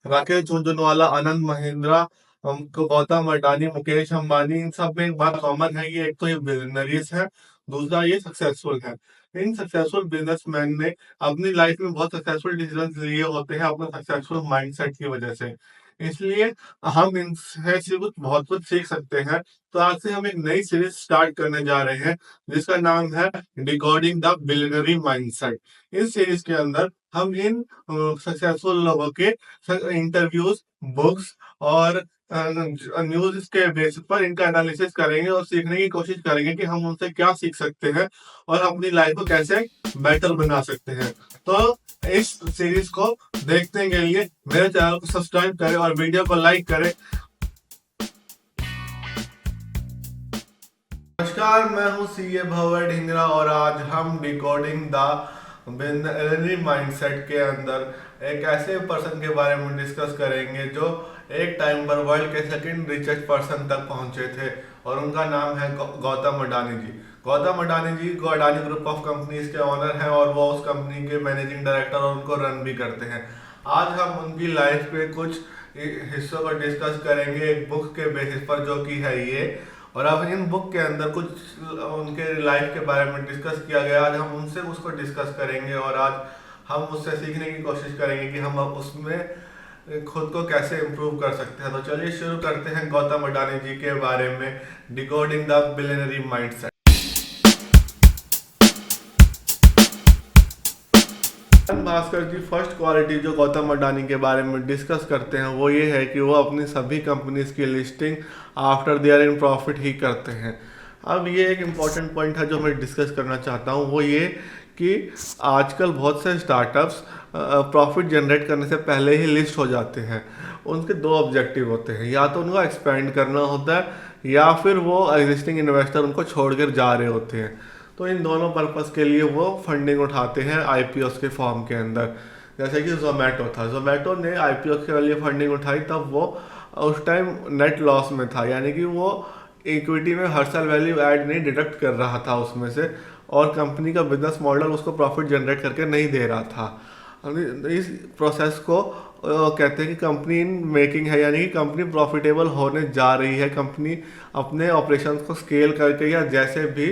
राकेश झुनझुनवाला, आनंद महिंद्रा, गौतम अडानी, मुकेश अंबानी, इन सब में एक बात कॉमन है, ये एक तो ये बिजनरीज है, दूसरा ये सक्सेसफुल है। इन सक्सेसफुल बिजनेसमैन ने अपनी लाइफ में बहुत सक्सेसफुल डिसीजन लिए होते हैं अपने सक्सेसफुल माइंडसेट की वजह से। इसलिए हम इनसे से कुछ बहुत कुछ सीख सकते हैं। तो आज से हम एक नई सीरीज स्टार्ट करने जा रहे हैं जिसका नाम है डिकोडिंग द बिलियनरी माइंडसेट। इस सीरीज के अंदर हम इन सक्सेसफुल लोगों के इंटरव्यूज, बुक्स और न्यूज के बेसिस पर इनका एनालिसिस करेंगे और सीखने की कोशिश करेंगे कि हम उनसे क्या सीख सकते हैं और अपनी लाइफ को कैसे बेटर बना सकते हैं। तो इस सीरीज को देखने के लिए मेरे चैनल को सब्सक्राइब करें और वीडियो को लाइक करें। नमस्कार, मैं हूं सीए भवर ढिंगरा और आज हम डिकोडिंग द बिलियनरी माइंडसेट के अंदर एक ऐसे पर्सन के बारे में डिस्कस करेंगे जो एक टाइम पर वर्ल्ड के सेकंड रिचेस्ट पर्सन तक पहुंचे थे और उनका नाम है गौतम अडानी जी। गौतम अडानी जी को अडानी ग्रुप ऑफ कंपनीज के ऑनर हैं और वो उस कंपनी के मैनेजिंग डायरेक्टर और उनको रन भी करते हैं। आज हम उनकी लाइफ के कुछ हिस्सों को डिस्कस करेंगे एक बुक के बेसिस पर जो कि है ये। और अब इन बुक के अंदर कुछ उनके लाइफ के बारे में डिस्कस किया गया, आज हम उनसे उसको डिस्कस करेंगे और आज हम उससे सीखने की कोशिश करेंगे कि हम अब उसमें खुद को कैसे इम्प्रूव कर सकते हैं। तो चलिए शुरू करते हैं गौतम अडानी जी के बारे में decoding the billionaire mindset. Bhaskar ji first quality जो गौतम अडानी के बारे में डिस्कस करते हैं वो ये है कि वो अपनी सभी कंपनीज की listing after they are in profit ही करते हैं। अब ये एक इम्पॉर्टेंट पॉइंट है जो मैं डिस्कस करना चाहता हूँ, वो ये कि आजकल बहुत से स्टार्टअप्स प्रॉफिट जनरेट करने से पहले ही लिस्ट हो जाते हैं। उनके दो ऑब्जेक्टिव होते हैं, या तो उनको एक्सपेंड करना होता है या फिर वो एग्जिस्टिंग इन्वेस्टर उनको छोड़कर जा रहे होते हैं। तो इन दोनों पर्पस के लिए वो फंडिंग उठाते हैं आईपीओ के फॉर्म के अंदर। जैसे कि जोमेटो था, जोमेटो ने आईपीओ के लिए फंडिंग उठाई तब वो उस टाइम नेट लॉस में था, यानी कि वो इक्विटी में हर साल वैल्यू ऐड नहीं डिडक्ट कर रहा था उसमें से, और कंपनी का बिजनेस मॉडल उसको प्रॉफिट जनरेट करके नहीं दे रहा था। इस प्रोसेस को कहते हैं कि कंपनी इन मेकिंग है, यानी कि कंपनी प्रॉफिटेबल होने जा रही है। कंपनी अपने ऑपरेशंस को स्केल करके या जैसे भी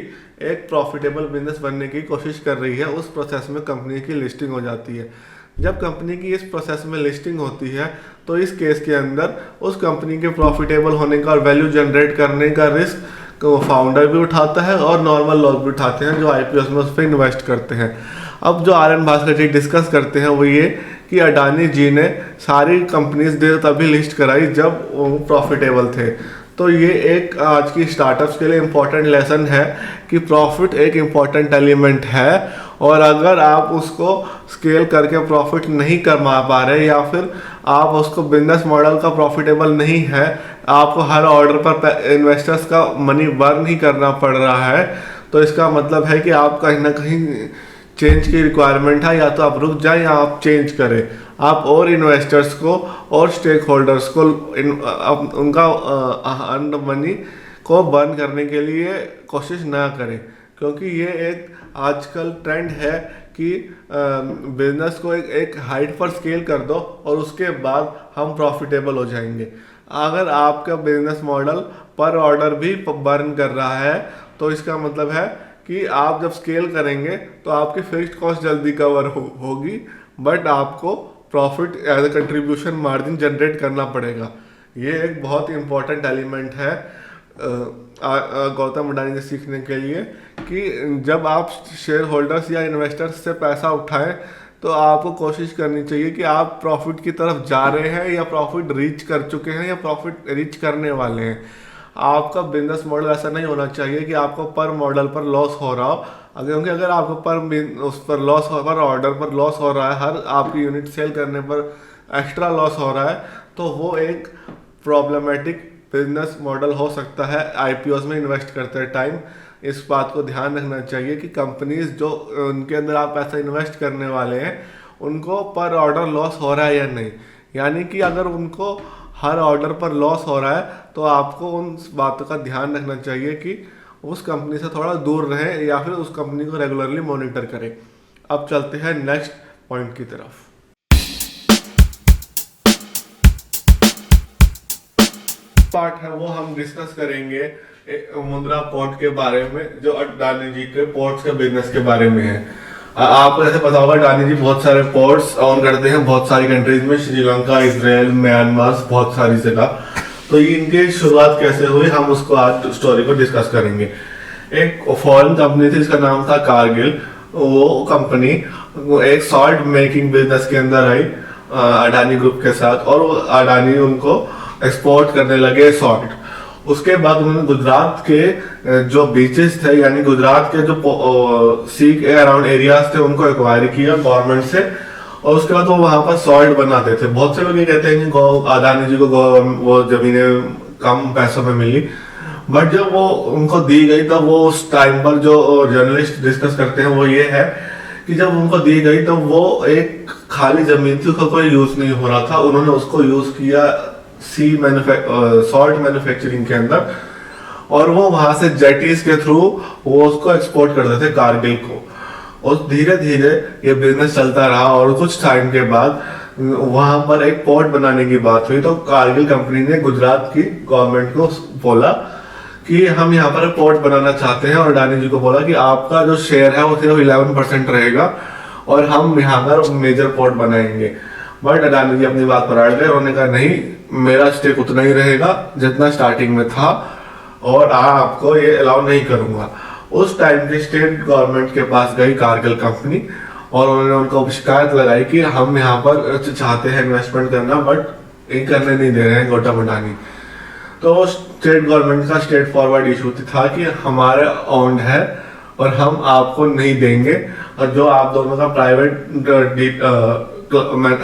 एक प्रॉफिटेबल बिजनेस बनने की कोशिश कर रही है, उस प्रोसेस में कंपनी की लिस्टिंग हो जाती है। जब कंपनी की इस प्रोसेस में लिस्टिंग होती है तो इस केस के अंदर उस कंपनी के प्रॉफिटेबल होने का और वैल्यू जनरेट करने का रिस्क को फाउंडर भी उठाता है और नॉर्मल लोग भी उठाते हैं जो आईपीओ में उस पर इन्वेस्ट करते हैं। अब जो R N Bhaskar ji discuss करते हैं वो ये कि अडानी जी ने सारी कंपनीज तभी लिस्ट कराई जब वो प्रॉफिटेबल थे। तो ये एक आज की स्टार्टअप्स के लिए इम्पोर्टेंट लेसन है कि प्रॉफिट एक इम्पॉर्टेंट एलिमेंट है, और अगर आप उसको स्केल करके प्रॉफिट नहीं कमा पा रहे या फिर आप उसको बिजनेस मॉडल का प्रॉफिटेबल नहीं है, आपको हर ऑर्डर पर इन्वेस्टर्स का मनी बर्न ही करना पड़ रहा है, तो इसका मतलब है कि आप कहीं ना कहीं चेंज की रिक्वायरमेंट है। या तो आप रुक जाएं या आप चेंज करें, आप और इन्वेस्टर्स को और स्टेक होल्डर्स को उनका अर्न मनी को बर्न करने के लिए कोशिश ना करें, क्योंकि ये एक आजकल ट्रेंड है कि बिजनेस को एक हाइट पर स्केल कर दो और उसके बाद हम प्रॉफिटेबल हो जाएंगे। अगर आपका बिजनेस मॉडल पर ऑर्डर भी बर्न कर रहा है तो इसका मतलब है कि आप जब स्केल करेंगे तो आपकी फिक्स्ड कॉस्ट जल्दी कवर होगी, बट आपको profit as a contribution margin generate करना पड़ेगा। ये एक बहुत इंपॉर्टेंट एलिमेंट है गौतम अडानी से सीखने के लिए कि जब आप शेयर होल्डर्स या इन्वेस्टर्स से पैसा उठाएं तो आपको कोशिश करनी चाहिए कि आप प्रॉफिट की तरफ जा रहे हैं या प्रॉफिट रीच कर चुके हैं या प्रॉफिट रीच करने वाले हैं। आपका बिजनेस मॉडल ऐसा नहीं होना चाहिए कि आपको पर मॉडल पर लॉस हो रहा हो, क्योंकि अगर आपको उस पर लॉस हो, पर ऑर्डर पर लॉस हो रहा है, हर आपकी यूनिट सेल करने पर एक्स्ट्रा लॉस हो रहा है, तो वो एक प्रॉब्लमेटिक बिजनेस मॉडल हो सकता है। आईपीओ में इन्वेस्ट करते टाइम इस बात को ध्यान रखना चाहिए कि कंपनीज जो उनके अंदर आप पैसा इन्वेस्ट करने वाले हैं उनको पर ऑर्डर लॉस हो रहा है या नहीं। यानी कि अगर उनको हर ऑर्डर पर लॉस हो रहा है तो आपको उन बातों का ध्यान रखना चाहिए कि उस कंपनी से थोड़ा दूर रहें या फिर उस कंपनी को रेगुलरली मॉनिटर करें। अब चलते हैं नेक्स्ट पॉइंट की तरफ। पार्ट है वो हम डिस्कस करेंगे मुंद्रा पोर्ट के बारे में, जो अडानी जी के पोर्ट्स के बिजनेस के बारे में है। आपको ऐसे पता होगा अडानी जी बहुत सारे पोर्ट्स ऑन करते हैं बहुत सारी कंट्रीज में, श्रीलंका, इजराइल, म्यांमार, बहुत सारी जगह। तो इनकी शुरुआत कैसे हुई हम उसको आज स्टोरी को डिस्कस करेंगे। एक फॉरेन कंपनी थी जिसका नाम था कारगिल। वो कंपनी एक सॉल्ट मेकिंग बिजनेस के अंदर आई अडानी ग्रुप के साथ, और अडानी उनको एक्सपोर्ट करने लगे सॉल्ट। उसके बाद उन्होंने गुजरात के जो बीचेस थे, यानी गुजरात के जो सी के अराउंड एरियाज थे, उनको एक्वायर किया गवर्नमेंट से, और उसके बाद वो वहां पर सॉल्ट बनाते थे। बहुत से लोग ये कहते हैं कि अडानी जी को वो जमीनें कम पैसों में मिली, बट जब वो उनको दी गई तब वो उस टाइम पर जो जर्नलिस्ट डिस्कस करते हैं वो ये है कि जब उनको दी गई तो वो एक खाली जमीन थी, उसका कोई यूज नहीं हो रहा था। उन्होंने उसको यूज किया सॉल्ट मैन्युफैक्चरिंग के अंदर, और वो वहां से जेटीज के थ्रू वो उसको एक्सपोर्ट करते थे कारगिल को। और धीरे धीरे ये बिजनेस चलता रहा, और कुछ टाइम के बाद वहां पर एक पोर्ट बनाने की बात हुई। तो कारगिल कंपनी ने गुजरात की गवर्नमेंट को बोला कि हम यहाँ पर पोर्ट बनाना चाहते हैं, और अडानी जी को बोला कि आपका जो शेयर है वो सिर्फ 11% रहेगा और हम यहाँ पर मेजर पोर्ट बनाएंगे। बट अडानी जी अपनी बात पर अड़ गए। उन्होंने कहा नहीं, मेरा स्टेक उतना ही रहेगा जितना स्टार्टिंग में था, और आपको ये अलाउ नहीं करूंगा। उस टाइम की स्टेट गवर्नमेंट के पास गई कारगिल कंपनी, और उन्होंने उनको शिकायत लगाई कि हम यहाँ पर चाहते हैं इन्वेस्टमेंट करना, बट ये करने नहीं दे रहे हैं गौतम अडानी। तो स्टेट गवर्नमेंट का स्ट्रेट फॉरवर्ड इशू था कि हमारे ओन्ड है और हम आपको नहीं देंगे, और जो आप दोनों का प्राइवेट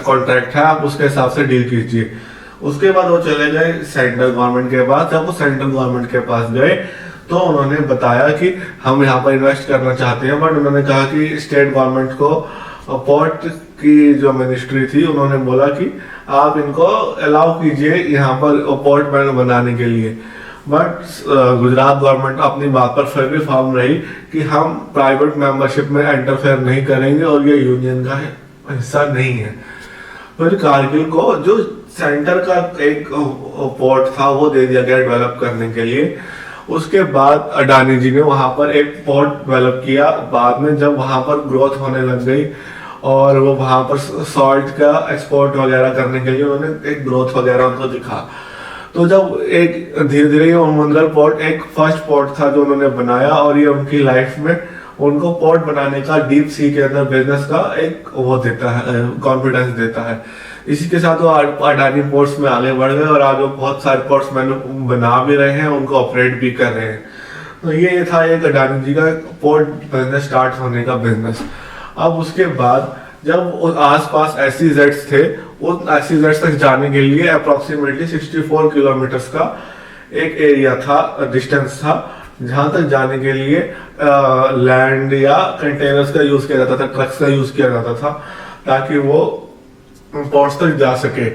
कॉन्ट्रैक्ट है आप उसके हिसाब से डील कीजिए। उसके बाद वो चले गए सेंट्रल गवर्नमेंट के पास। जब वो सेंट्रल गवर्नमेंट के पास गए तो उन्होंने बताया कि हम यहाँ पर इन्वेस्ट करना चाहते हैं, बट उन्होंने कहा कि स्टेट गवर्नमेंट को पोर्ट की जो मिनिस्ट्री थी उन्होंने बोला कि आप इनको अलाउ कीजिए यहाँ पर पोर्ट बनाने के लिए। बट गुजरात गवर्नमेंट अपनी बात पर फिर भी फर्म रही कि हम प्राइवेट मेंबरशिप में इंटरफेयर नहीं करेंगे और ये यूनियन का हिस्सा नहीं है। फिर कारगिल को जो सेंटर का एक पोर्ट था वो दे दिया गया डेवलप करने के लिए। उसके बाद अडानी जी ने वहां पर एक पोर्ट डेवलप किया। बाद में जब वहां पर ग्रोथ होने लग गई और वो वहां पर सॉल्ट का एक्सपोर्ट वगैरह करने के लिए उन्होंने एक ग्रोथ वगैरह उनको दिखा। तो जब एक धीरे धीरे ये मुंद्रा पोर्ट एक फर्स्ट पोर्ट था जो उन्होंने बनाया, और ये उनकी लाइफ में उनको पोर्ट बनाने का डीप सी के अंदर बिजनेस का एक वो देता है, कॉन्फिडेंस देता है। इसी के साथ वो अडानी पोर्ट्स में आगे बढ़ गए, और आज वो बहुत सारे पोर्ट्स बना भी रहे हैं, उनको ऑपरेट भी कर रहे हैं। तो ये था एक अडानी जी का पोर्ट बिजनेस स्टार्ट होने का बिजनेस। अब उसके बाद जब आसपास SEZs थे, उन SEZs तक जाने के लिए अप्रोक्सीमेटली 64 किलोमीटर्स का एक एरिया था, डिस्टेंस था, जहां तक जाने के लिए लैंड या कंटेनर्स का यूज किया जाता था, ट्रक्स का यूज किया जाता था, ताकि वो पोर्ट्स तक जा सके।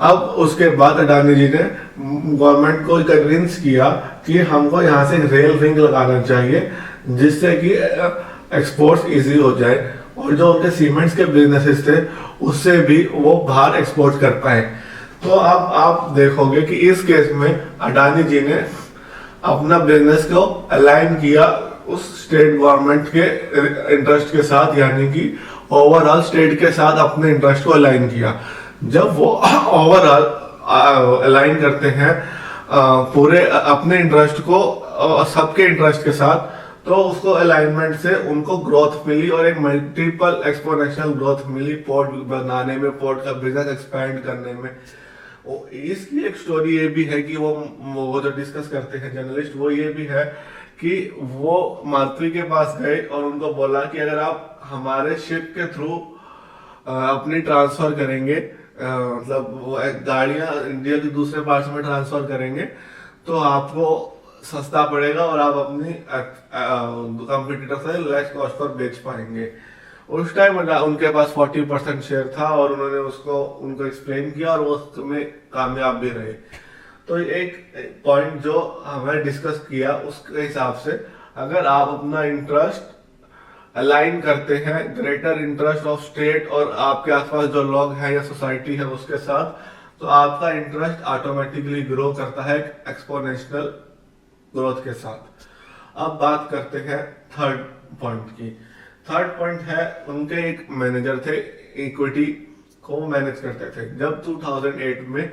अब उसके बाद अडानी जी ने गवर्नमेंट को कन्विंस किया कि हमको यहाँ से रेल रिंग लगाना चाहिए, जिससे कि एक्सपोर्ट्स इजी हो जाए, और जो उनके सीमेंट्स के बिजनेसेस थे उससे भी वो बाहर एक्सपोर्ट कर पाए। तो अब आप देखोगे कि इस केस में अडानी जी ने अपना बिजनेस को अलाइन किया उस स्टेट गवर्नमेंट के इंटरेस्ट के साथ, यानी कि ओवरऑल स्टेट के साथ अपने इंटरेस्ट को अलाइन किया। जब वो ओवरऑल अलाइन करते हैं पूरे अपने इंटरेस्ट को सबके इंटरेस्ट के साथ, तो उसको अलाइनमेंट से उनको ग्रोथ मिली, और एक मल्टीपल एक्सपोनेंशियल ग्रोथ मिली पोर्ट बनाने में, पोर्ट का बिजनेस एक्सपैंड करने में। इसकी एक स्टोरी ये भी है कि वो जो डिस्कस करते हैं जर्नलिस्ट, वो ये भी है कि वो मारुति के पास गए और उनको बोला कि अगर आप हमारे शिप के थ्रू अपनी ट्रांसफर करेंगे, मतलब वो गाड़ियां इंडिया के दूसरे पार्ट्स में ट्रांसफर करेंगे, तो आपको सस्ता पड़ेगा और आप अपनी कंपटीटर से लेस कॉस्ट पर बेच पाएंगे। उस टाइम उनके पास 40% शेयर था, और उन्होंने उनको एक्सप्लेन किया, और वो उसमें कामयाब भी रहे। तो एक पॉइंट जो हमें डिस्कस किया उसके हिसाब से, अगर आप अपना इंटरेस्ट अलाइन करते हैं ग्रेटर इंटरेस्ट ऑफ स्टेट और आपके आसपास जो लोग हैं या सोसाइटी है उसके साथ, तो आपका इंटरेस्ट ऑटोमेटिकली ग्रो करता है एक्सपोनेंशियल ग्रोथ के साथ। अब बात करते हैं थर्ड पॉइंट की। थर्ड पॉइंट है, उनके एक मैनेजर थे, इक्विटी को मैनेज करते थे। जब 2008 में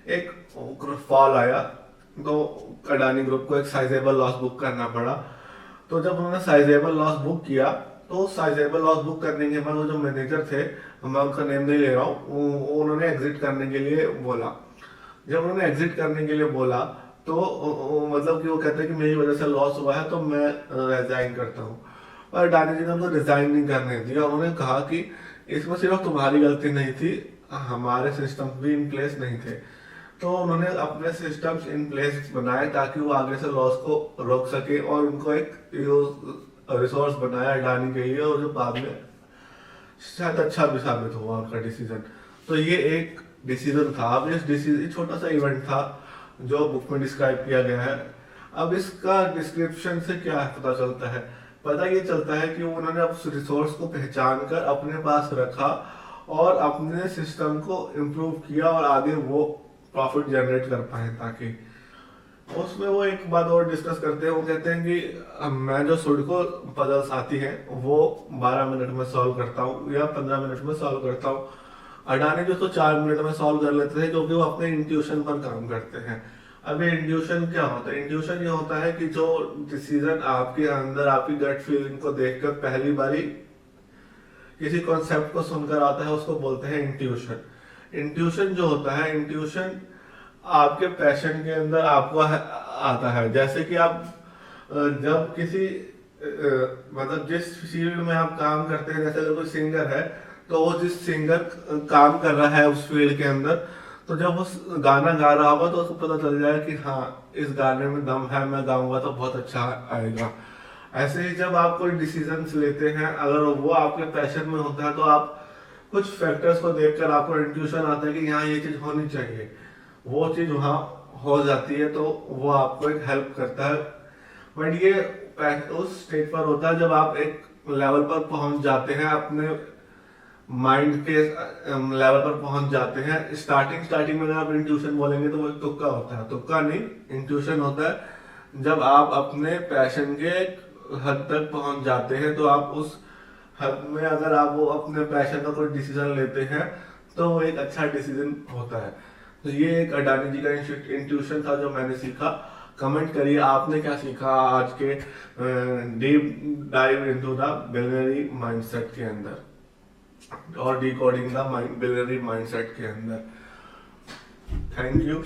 एक फॉल आया तो अडानी ग्रुप को एक साइजेबल लॉस बुक करना पड़ा। तो जब उन्होंने साइजेबल लॉस बुक किया, तो साइजेबल लॉस बुक करने के बाद वो जो मैनेजर थे, मैं उनका नेम नहीं ले रहा हूँ, उन्होंने एग्जिट करने के लिए बोला। जब उन्होंने एग्जिट करने के लिए बोला तो मतलब कि वो कहते हैं कि मेरी वजह से लॉस हुआ है तो मैं रिजाइन करता हूँ। और अडानी जी ने उनको रिजाइन नहीं करने दिया। उन्होंने कहा कि इसमें सिर्फ तुम्हारी गलती नहीं थी, हमारे सिस्टम भी इन प्लेस नहीं थे। तो उन्होंने अपने सिस्टम्स इन प्लेस बनाए ताकि वो आगे से लॉस को रोक सके, और उनको एक रिसोर्स बनाया अडानी के लिए, और जो बाद में शायद अच्छा भी साबित हुआ उनका डिसीजन। तो ये एक डिसीजन था। अब इस डिसीजन छोटा सा इवेंट था जो बुक में डिस्क्राइब किया गया है। अब इसका डिस्क्रिप्शन से क्या पता चलता है? पता ये चलता है कि उन्होंने उस रिसोर्स को पहचान कर अपने पास रखा और अपने सिस्टम को इम्प्रूव किया और आगे वो प्रॉफिट जनरेट कर पाए। ताकि उसमें वो एक बात और डिस्कस करते हैं, वो कहते हैं कि मैं जो सुडोकू पजल्स आती है वो 12 मिनट में सॉल्व करता हूँ या 15 मिनट में सॉल्व करता हूँ। अडानी जो तो 4 मिनट में सॉल्व कर लेते थे, क्योंकि वो अपने इंट्यूशन पर काम करते हैं। अब ये इंट्यूशन क्या होता है? इंट्यूशन ये होता है कि जो डिसीजन आपके अंदर आपकी गट फीलिंग को देखकर पहली बारी किसी कॉन्सेप्ट को सुनकर आता है, उसको बोलते हैं इंट्यूशन। इंट्यूशन जो होता है, इंट्यूशन आपके पैशन के अंदर आपको आता है। जैसे कि आप जब किसी मतलब जिस फील्ड में आप काम करते हैं, जैसे अगर कोई सिंगर है तो वो जिस सिंगर काम कर रहा है उस फील्ड के अंदर, तो जब वो गाना गा रहा होगा तो उसको पता चल जाएगा कि हाँ इस गाने में दम है, मैं गाऊंगा तो बहुत अच्छा आएगा। ऐसे ही जब आप कोई डिसीजंस लेते हैं, अगर वो आपके पैशन में होता है तो आप कुछ फैक्टर्स को देखकर आपको इंट्यूशन आता है कि यहाँ ये चीज होनी चाहिए, वो चीज वहाँ हो जाती है, तो वो आपको एक हेल्प करता है। बट ये उस स्टेज पर होता है जब आप एक लेवल पर पहुंच जाते हैं, अपने माइंड के लेवल पर पहुंच जाते हैं। स्टार्टिंग में अगर आप इंट्यूशन बोलेंगे तो वो एक तुक्का होता है। तुक्का नहीं, इंट्यूशन होता है जब आप अपने पैशन के हद तक पहुंच जाते हैं, तो आप उस हद में अगर आप वो अपने पैशन का कोई डिसीजन लेते हैं तो वो एक अच्छा डिसीजन होता है। तो ये एक अडानी जी का इंट्यूशन था जो मैंने सीखा। कमेंट करिए आपने क्या सीखा आज के deep dive into the billionaire mindset के अंदर और डिकोडिंग द बिलियनरी माइंडसेट के अंदर। Thank you.